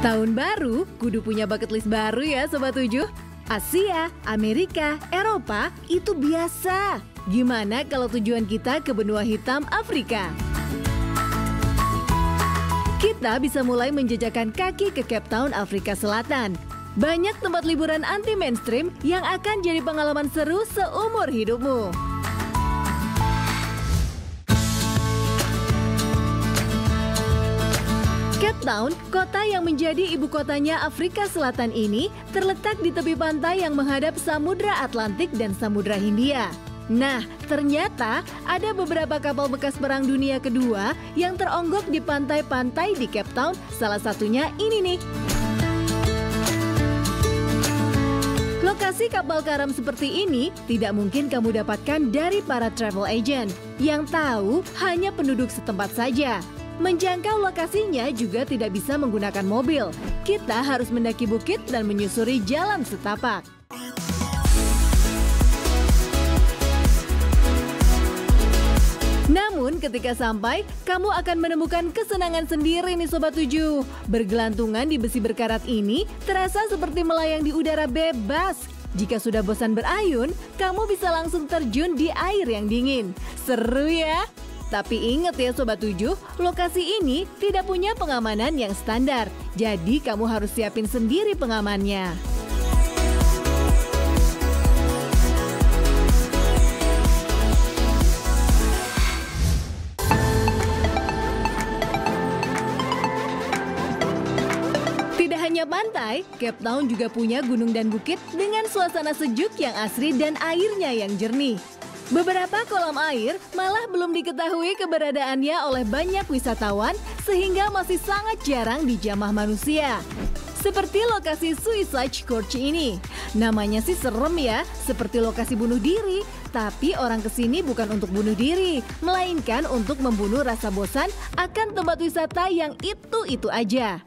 Tahun baru, kudu punya bucket list baru ya Sobat 7. Asia, Amerika, Eropa, itu biasa. Gimana kalau tujuan kita ke benua hitam Afrika? Kita bisa mulai menjejakkan kaki ke Cape Town, Afrika Selatan. Banyak tempat liburan anti-mainstream yang akan jadi pengalaman seru seumur hidupmu. Cape Town, kota yang menjadi ibu kotanya Afrika Selatan ini, terletak di tepi pantai yang menghadap Samudra Atlantik dan Samudra Hindia. Nah, ternyata ada beberapa kapal bekas Perang Dunia Kedua yang teronggok di pantai-pantai di Cape Town, salah satunya ini nih. Lokasi kapal karam seperti ini tidak mungkin kamu dapatkan dari para travel agent. Yang tahu hanya penduduk setempat saja. Menjangkau lokasinya juga tidak bisa menggunakan mobil. Kita harus mendaki bukit dan menyusuri jalan setapak. Namun ketika sampai, kamu akan menemukan kesenangan sendiri nih Sobat 7. Bergelantungan di besi berkarat ini terasa seperti melayang di udara bebas. Jika sudah bosan berayun, kamu bisa langsung terjun di air yang dingin. Seru ya? Tapi ingat ya Sobat 7, lokasi ini tidak punya pengamanan yang standar. Jadi kamu harus siapin sendiri pengamannya. Tidak hanya pantai, Cape Town juga punya gunung dan bukit dengan suasana sejuk yang asri dan airnya yang jernih. Beberapa kolam air malah belum diketahui keberadaannya oleh banyak wisatawan sehingga masih sangat jarang dijamah manusia. Seperti lokasi Suicide Gorge ini. Namanya sih serem ya, seperti lokasi bunuh diri. Tapi orang kesini bukan untuk bunuh diri, melainkan untuk membunuh rasa bosan akan tempat wisata yang itu-itu aja.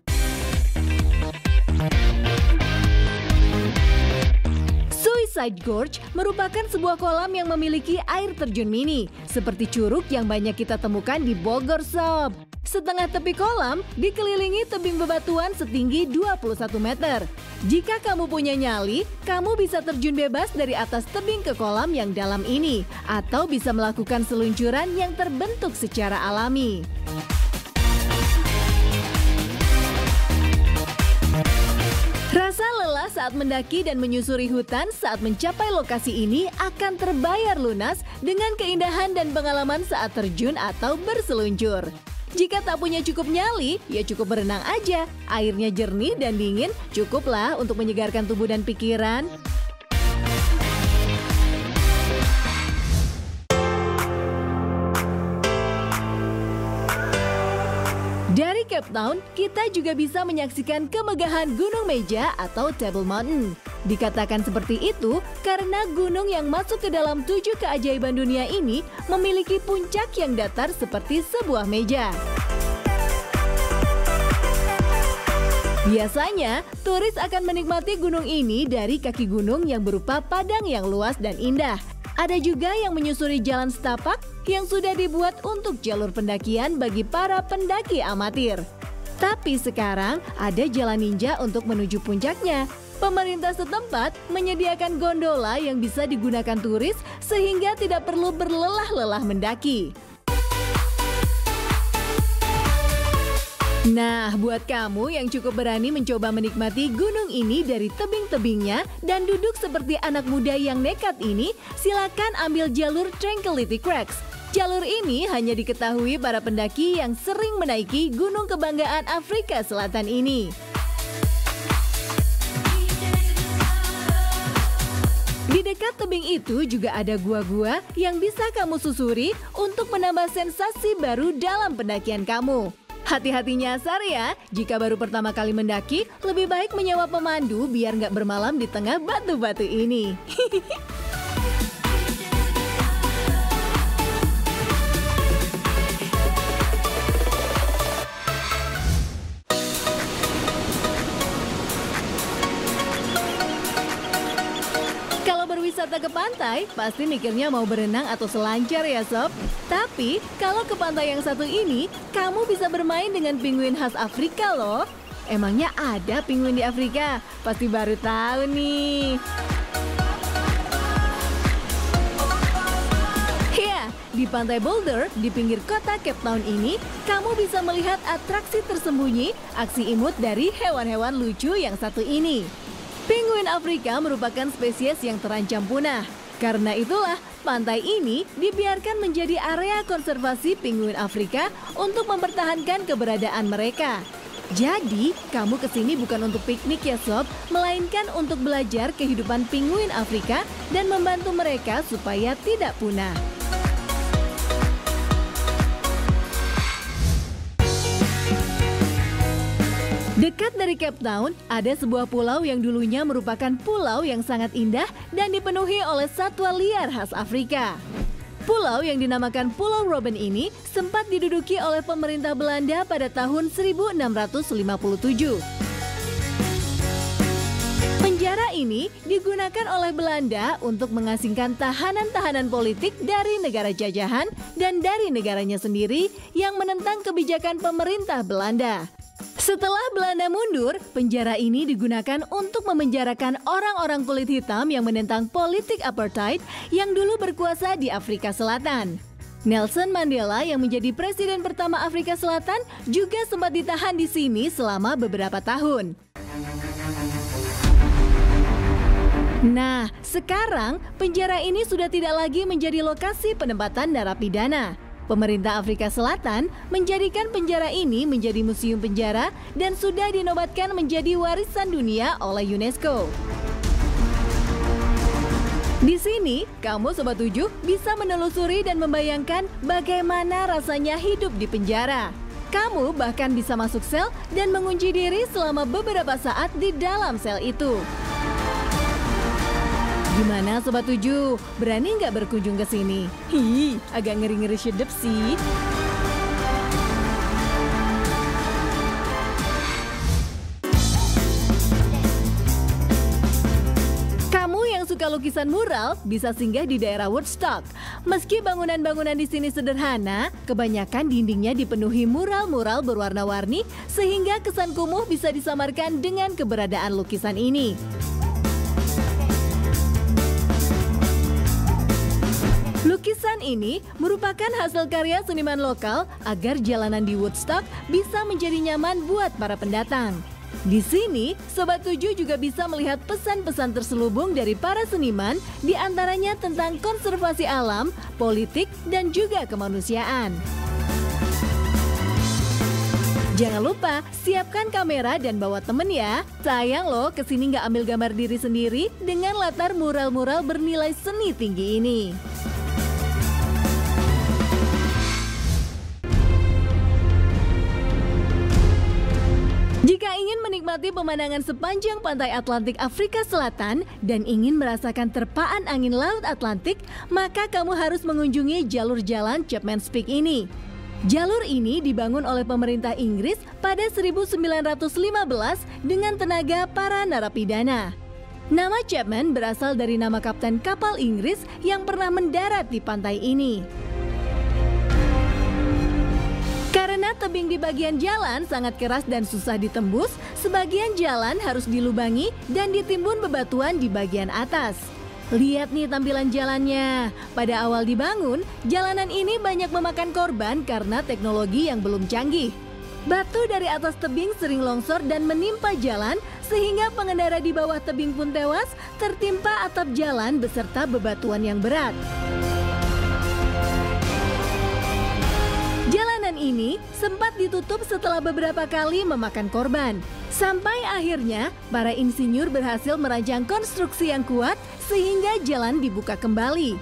Suicide Gorge merupakan sebuah kolam yang memiliki air terjun mini, seperti curug yang banyak kita temukan di Bogor Sob. Setengah tepi kolam dikelilingi tebing bebatuan setinggi 21 meter. Jika kamu punya nyali, kamu bisa terjun bebas dari atas tebing ke kolam yang dalam ini, atau bisa melakukan seluncuran yang terbentuk secara alami. Rasa lelah saat mendaki dan menyusuri hutan saat mencapai lokasi ini akan terbayar lunas dengan keindahan dan pengalaman saat terjun atau berseluncur. Jika tak punya cukup nyali, ya cukup berenang aja. Airnya jernih dan dingin, cukuplah untuk menyegarkan tubuh dan pikiran. Dari Cape Town, kita juga bisa menyaksikan kemegahan Gunung Meja atau Table Mountain. Dikatakan seperti itu karena gunung yang masuk ke dalam 7 keajaiban dunia ini memiliki puncak yang datar seperti sebuah meja. Biasanya, turis akan menikmati gunung ini dari kaki gunung yang berupa padang yang luas dan indah. Ada juga yang menyusuri jalan setapak yang sudah dibuat untuk jalur pendakian bagi para pendaki amatir. Tapi sekarang ada jalan ninja untuk menuju puncaknya. Pemerintah setempat menyediakan gondola yang bisa digunakan turis sehingga tidak perlu berlelah-lelah mendaki. Nah, buat kamu yang cukup berani mencoba menikmati gunung ini dari tebing-tebingnya dan duduk seperti anak muda yang nekat ini, silakan ambil jalur Tranquility Cracks. Jalur ini hanya diketahui para pendaki yang sering menaiki gunung kebanggaan Afrika Selatan ini. Di dekat tebing itu juga ada gua-gua yang bisa kamu susuri untuk menambah sensasi baru dalam pendakian kamu. Hati-hati nyasar ya, jika baru pertama kali mendaki, lebih baik menyewa pemandu biar nggak bermalam di tengah batu-batu ini. Wisata ke pantai, pasti mikirnya mau berenang atau selancar ya sob. Tapi kalau ke pantai yang satu ini, kamu bisa bermain dengan penguin khas Afrika loh. emangnya ada penguin di Afrika? Pasti baru tahu nih. Ya, di Pantai Boulder, di pinggir kota Cape Town ini, kamu bisa melihat atraksi tersembunyi, aksi imut dari hewan-hewan lucu yang satu ini. Penguin Afrika merupakan spesies yang terancam punah. Karena itulah, pantai ini dibiarkan menjadi area konservasi penguin Afrika untuk mempertahankan keberadaan mereka. Jadi, kamu kesini bukan untuk piknik ya sob, melainkan untuk belajar kehidupan penguin Afrika dan membantu mereka supaya tidak punah. Dekat dari Cape Town, ada sebuah pulau yang dulunya merupakan pulau yang sangat indah dan dipenuhi oleh satwa liar khas Afrika. Pulau yang dinamakan Pulau Robben ini sempat diduduki oleh pemerintah Belanda pada tahun 1657. Penjara ini digunakan oleh Belanda untuk mengasingkan tahanan-tahanan politik dari negara jajahan dan dari negaranya sendiri yang menentang kebijakan pemerintah Belanda. Setelah Belanda mundur, penjara ini digunakan untuk memenjarakan orang-orang kulit hitam yang menentang politik apartheid yang dulu berkuasa di Afrika Selatan. Nelson Mandela yang menjadi presiden pertama Afrika Selatan juga sempat ditahan di sini selama beberapa tahun. Nah, sekarang penjara ini sudah tidak lagi menjadi lokasi penempatan narapidana. Pemerintah Afrika Selatan menjadikan penjara ini menjadi museum penjara dan sudah dinobatkan menjadi warisan dunia oleh UNESCO. Di sini, kamu Sobat 7 bisa menelusuri dan membayangkan bagaimana rasanya hidup di penjara. Kamu bahkan bisa masuk sel dan mengunci diri selama beberapa saat di dalam sel itu. Gimana Sobat 7? Berani nggak berkunjung ke sini? Hi, agak ngeri-ngeri sedep sih. Kamu yang suka lukisan mural bisa singgah di daerah Woodstock. Meski bangunan-bangunan di sini sederhana, kebanyakan dindingnya dipenuhi mural-mural berwarna-warni sehingga kesan kumuh bisa disamarkan dengan keberadaan lukisan ini. Lukisan ini merupakan hasil karya seniman lokal agar jalanan di Woodstock bisa menjadi nyaman buat para pendatang. Di sini, Sobat 7 juga bisa melihat pesan-pesan terselubung dari para seniman, di antaranya tentang konservasi alam, politik, dan juga kemanusiaan. Jangan lupa, siapkan kamera dan bawa temen ya. Sayang loh, kesini nggak ambil gambar diri sendiri dengan latar mural-mural bernilai seni tinggi ini. Jika ingin menikmati pemandangan sepanjang pantai Atlantik Afrika Selatan dan ingin merasakan terpaan angin Laut Atlantik, maka kamu harus mengunjungi jalur jalan Chapman's Peak ini. Jalur ini dibangun oleh pemerintah Inggris pada 1915 dengan tenaga para narapidana. Nama Chapman berasal dari nama kapten kapal Inggris yang pernah mendarat di pantai ini. Karena tebing di bagian jalan sangat keras dan susah ditembus, sebagian jalan harus dilubangi dan ditimbun bebatuan di bagian atas. Lihat nih tampilan jalannya. Pada awal dibangun, jalanan ini banyak memakan korban karena teknologi yang belum canggih. Batu dari atas tebing sering longsor dan menimpa jalan, sehingga pengendara di bawah tebing pun tewas tertimpa atap jalan beserta bebatuan yang berat. Jalanan ini sempat ditutup setelah beberapa kali memakan korban. Sampai akhirnya, para insinyur berhasil merancang konstruksi yang kuat sehingga jalan dibuka kembali.